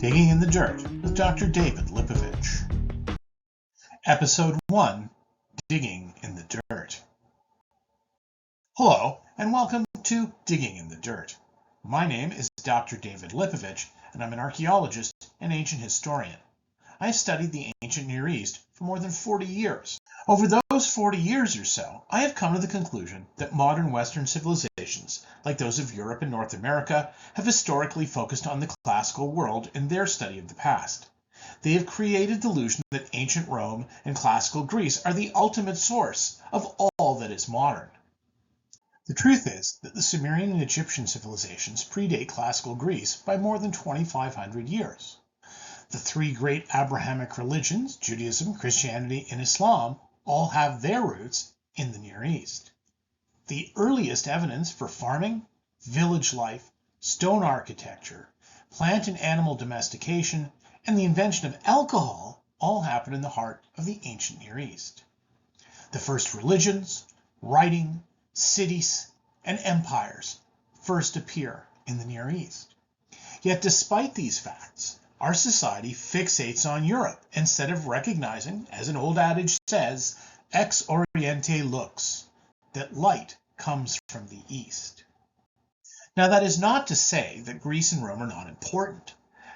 Digging in the Dirt with Dr. David Lipovich. Episode 1, Digging in the Dirt. Hello, and welcome to Digging in the Dirt. My name is Dr. David Lipovich, and I'm an archaeologist and ancient historian. I have studied the ancient Near East for more than 40 years. Over those 40 years or so, I have come to the conclusion that modern Western civilizations, like those of Europe and North America, have historically focused on the classical world in their study of the past. They have created the illusion that ancient Rome and classical Greece are the ultimate source of all that is modern. The truth is that the Sumerian and Egyptian civilizations predate classical Greece by more than 2,500 years. The three great Abrahamic religions, Judaism, Christianity, and Islam, all have their roots in the Near East. The earliest evidence for farming, village life, stone architecture, plant and animal domestication, and the invention of alcohol all happened in the heart of the ancient Near East. The first religions, writing, cities, and empires first appear in the Near East. Yet despite these facts, our society fixates on Europe instead of recognizing, as an old adage says, ex oriente lux, that light comes from the East. Now that is not to say that Greece and Rome are not important.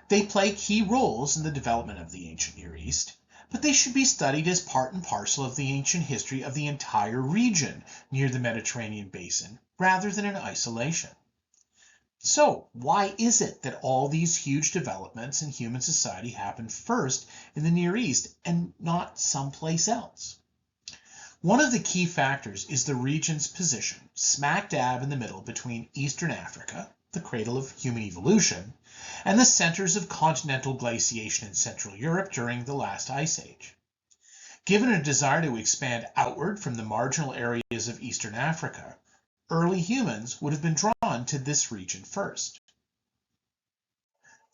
They play key roles in the development of the ancient Near East, but they should be studied as part and parcel of the ancient history of the entire region near the Mediterranean basin, rather than in isolation. So, why is it that all these huge developments in human society happen first in the Near East and not someplace else? One of the key factors is the region's position, smack dab in the middle between Eastern Africa, the cradle of human evolution, and the centers of continental glaciation in Central Europe during the last ice age. Given a desire to expand outward from the marginal areas of Eastern Africa, early humans would have been drawn to this region first.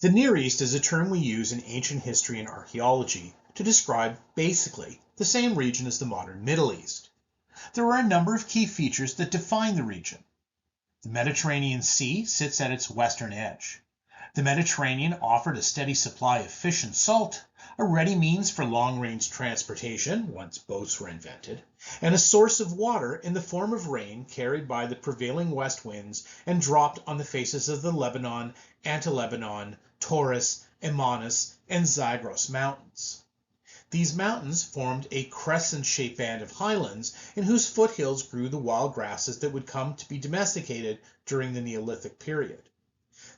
The Near East is a term we use in ancient history and archaeology to describe, basically, the same region as the modern Middle East. There are a number of key features that define the region. The Mediterranean Sea sits at its western edge. The Mediterranean offered a steady supply of fish and salt, a ready means for long-range transportation, once boats were invented, and a source of water in the form of rain carried by the prevailing west winds and dropped on the faces of the Lebanon, Anti-Lebanon, Taurus, Amanus, and Zagros mountains. These mountains formed a crescent-shaped band of highlands in whose foothills grew the wild grasses that would come to be domesticated during the Neolithic period.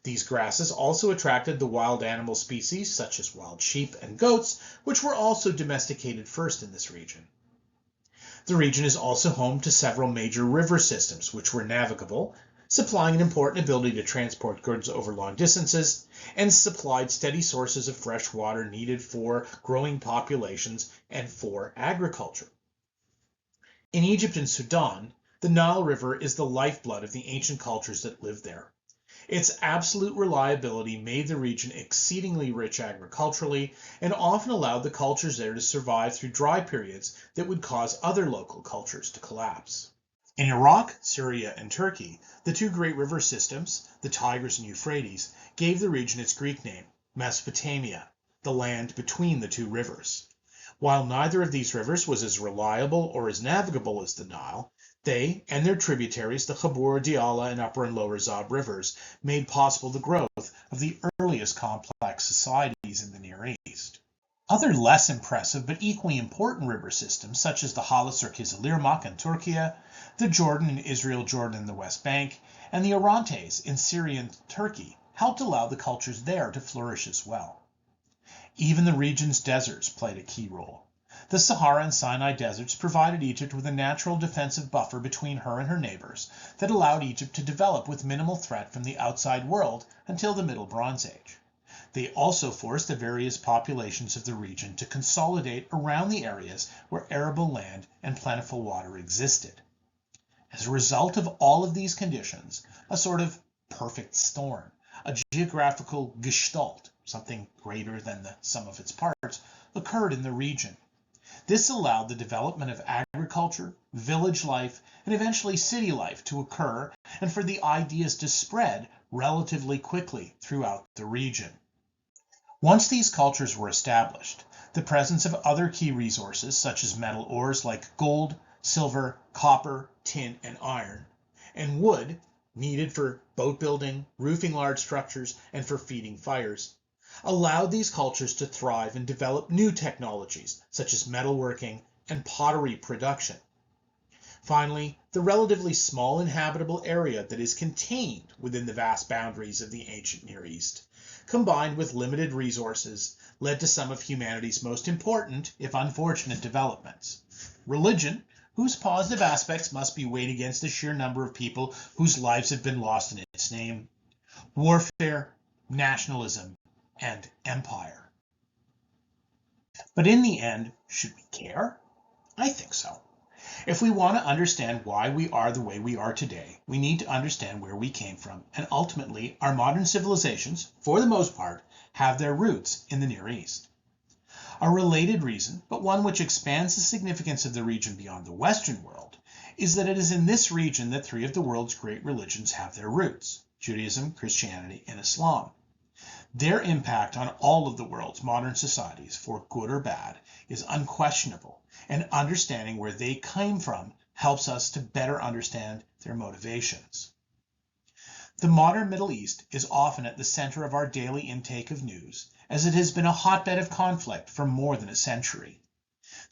These grasses also attracted the wild animal species such as wild sheep and goats, which were also domesticated first in this region. The region is also home to several major river systems, which were navigable, supplying an important ability to transport goods over long distances, and supplied steady sources of fresh water needed for growing populations and for agriculture. In Egypt and Sudan, the Nile River is the lifeblood of the ancient cultures that lived there. Its absolute reliability made the region exceedingly rich agriculturally and often allowed the cultures there to survive through dry periods that would cause other local cultures to collapse. In Iraq, Syria, and Turkey, the two great river systems, the Tigris and Euphrates, gave the region its Greek name, Mesopotamia, the land between the two rivers. While neither of these rivers was as reliable or as navigable as the Nile, they and their tributaries, the Khabur, Diyala, and Upper and Lower Zab rivers, made possible the growth of the earliest complex societies in the Near East. Other less impressive but equally important river systems, such as the Halis or Kizilirmak in Turkey, the Jordan and Israel Jordan in the West Bank, and the Orontes in Syria and Turkey, helped allow the cultures there to flourish as well. Even the region's deserts played a key role. The Sahara and Sinai deserts provided Egypt with a natural defensive buffer between her and her neighbors that allowed Egypt to develop with minimal threat from the outside world until the Middle Bronze Age. They also forced the various populations of the region to consolidate around the areas where arable land and plentiful water existed. As a result of all of these conditions, a sort of perfect storm, a geographical gestalt, something greater than the sum of its parts, occurred in the region. This allowed the development of agriculture, village life, and eventually city life to occur and for the ideas to spread relatively quickly throughout the region. Once these cultures were established, the presence of other key resources such as metal ores like gold, silver, copper, tin, and iron, and wood, needed for boat building, roofing large structures, and for feeding fires, allowed these cultures to thrive and develop new technologies such as metalworking and pottery production. Finally, the relatively small inhabitable area that is contained within the vast boundaries of the ancient Near East, combined with limited resources, led to some of humanity's most important, if unfortunate, developments. Religion, whose positive aspects must be weighed against the sheer number of people whose lives have been lost in its name. Warfare, nationalism, and empire. But in the end, should we care? I think so. If we want to understand why we are the way we are today, we need to understand where we came from, and ultimately, our modern civilizations, for the most part, have their roots in the Near East. A related reason, but one which expands the significance of the region beyond the Western world, is that it is in this region that three of the world's great religions have their roots: Judaism, Christianity, and Islam. Their impact on all of the world's modern societies, for good or bad, is unquestionable, and understanding where they came from helps us to better understand their motivations. The modern Middle East is often at the center of our daily intake of news, as it has been a hotbed of conflict for more than a century.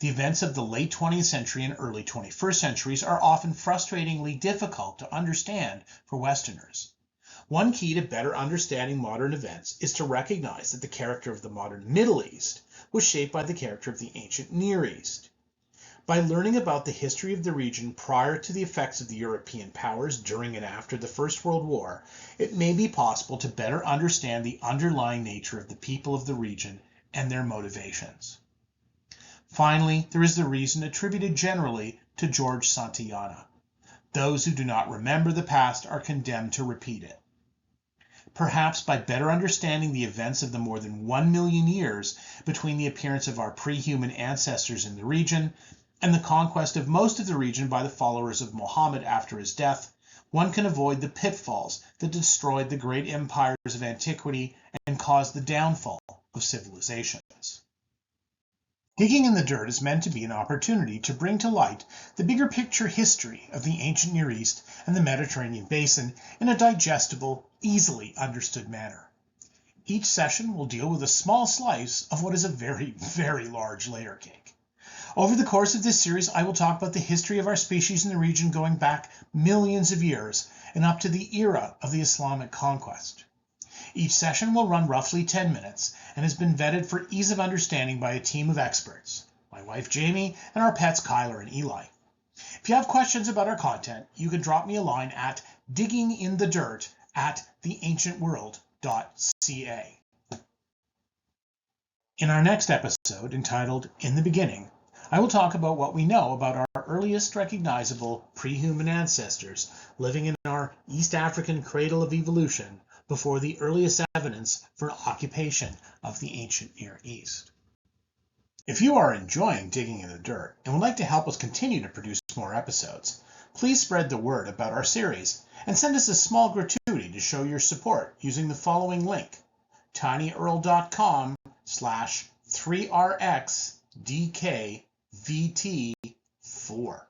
The events of the late 20th century and early 21st centuries are often frustratingly difficult to understand for Westerners. One key to better understanding modern events is to recognize that the character of the modern Middle East was shaped by the character of the ancient Near East. By learning about the history of the region prior to the effects of the European powers during and after the First World War, it may be possible to better understand the underlying nature of the people of the region and their motivations. Finally, there is the reason attributed generally to George Santayana. Those who do not remember the past are condemned to repeat it. Perhaps by better understanding the events of the more than 1 million years between the appearance of our pre-human ancestors in the region and the conquest of most of the region by the followers of Muhammad after his death, one can avoid the pitfalls that destroyed the great empires of antiquity and caused the downfall of civilizations. Digging in the Dirt is meant to be an opportunity to bring to light the bigger picture history of the ancient Near East and the Mediterranean basin in a digestible, easily understood manner. Each session will deal with a small slice of what is a very, very large layer cake. Over the course of this series, I will talk about the history of our species in the region going back millions of years and up to the era of the Islamic conquest. Each session will run roughly 10 minutes and has been vetted for ease of understanding by a team of experts, my wife Jamie and our pets Kyler and Eli. If you have questions about our content, you can drop me a line at digginginthedirt@theancientworld.ca. In our next episode, entitled In the Beginning, I will talk about what we know about our earliest recognizable pre-human ancestors living in our East African cradle of evolution before the earliest evidence for occupation of the ancient Near East. If you are enjoying Digging in the Dirt and would like to help us continue to produce more episodes, please spread the word about our series and send us a small gratuity to show your support using the following link: tinyurl.com/3rxdkvt4.